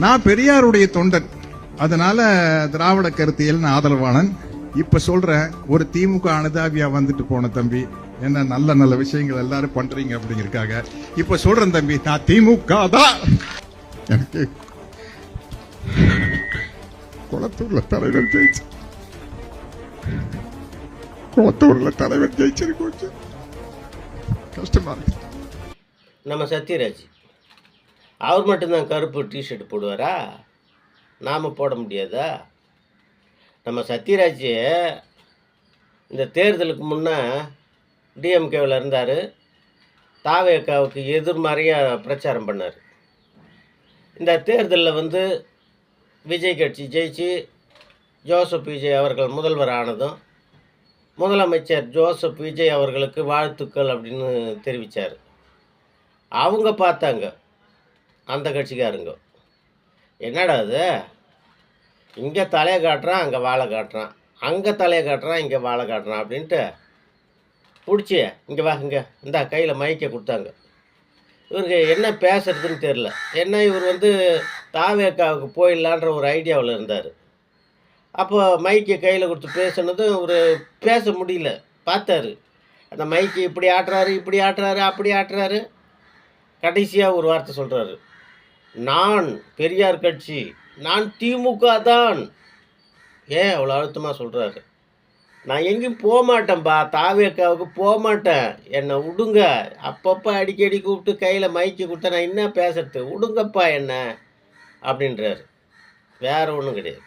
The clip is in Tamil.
நான் பெரியாருடைய தொண்டன், அதனால திராவிட கருத்தியல் ஆதரவாளன். இப்ப சொல்றேன், ஒரு திமுக அனுதாபியா வந்துட்டு போன தம்பி, என்ன நல்ல நல்ல விஷயங்கள் எல்லாரும் பண்றீங்க அப்படிங்கிறக்காக இப்ப சொல்றேன் தம்பி, நான் திமுக தான். எனக்கு குளத்தூர்ல தலைவர் ஜெயிச்சு, குளத்தூர்ல தலைவர் ஜெயிச்சிருக்கு, கொஞ்சம் கஷ்டமா இருக்கு. நம்ம சத்யராஜ் அவர் மட்டும்தான் கருப்பு டிஷர்ட் போடுவாரா? நாம் போட முடியாதா? நம்ம சத்யராஜ் இந்த தேர்தலுக்கு முன்னே டிஎம்கேவில் இருந்தார். தாவேக்காவுக்கு எதிர்மறையாக பிரச்சாரம் பண்ணார். இந்த தேர்தலில் விஜய் கட்சி ஜெயிச்சு ஜோசப் விஜய் அவர்கள் முதல்வர் ஆனதும் முதலமைச்சர் ஜோசப் விஜய் அவர்களுக்கு வாழ்த்துக்கள் அப்படின்னு தெரிவித்தார். அவங்க பார்த்தாங்க அந்த கட்சிக்காரங்க, என்னடா அது, இங்கே தலையை காட்டுறான், அங்கே வாழை காட்டுறான், அங்கே தலையை காட்டுறான், இங்கே வாழை காட்டுறான் அப்படின்ட்டு பிடிச்சி இங்கே வா, இங்கே இந்தா கையில் மைக்கை கொடுத்தாங்க. இவருக்கு என்ன பேசுறதுன்னு தெரில. என்ன இவர் தாவேக்காவுக்கு போயிடலான்ற ஒரு ஐடியாவில் இருந்தார். அப்போ மைக்கை கையில் கொடுத்து பேசுனதும் இவர் பேச முடியல. பார்த்தாரு, அந்த மைக்கு இப்படி ஆட்டுறாரு, இப்படி ஆட்டுறாரு, அப்படி ஆட்டுறாரு. கடைசியாக ஒரு வார்த்தை சொல்கிறாரு, நான் பெரியார் கட்சி, நான் திமுக தான். ஏன் அவ்வளோ அழுத்தமாக சொல்கிறாரு? நான் எங்கேயும் போக மாட்டேன்ப்பா, தாவேக்காவுக்கு போக மாட்டேன், என்னை விடுங்க. அப்பப்போ அடிக்கடி கூப்பிட்டு கையில் மைக்கு கொடுத்தா நான் என்ன பேசுறது, விடுங்கப்பா என்ன அப்படின்றாரு. வேறு ஒன்றும் கிடையாது.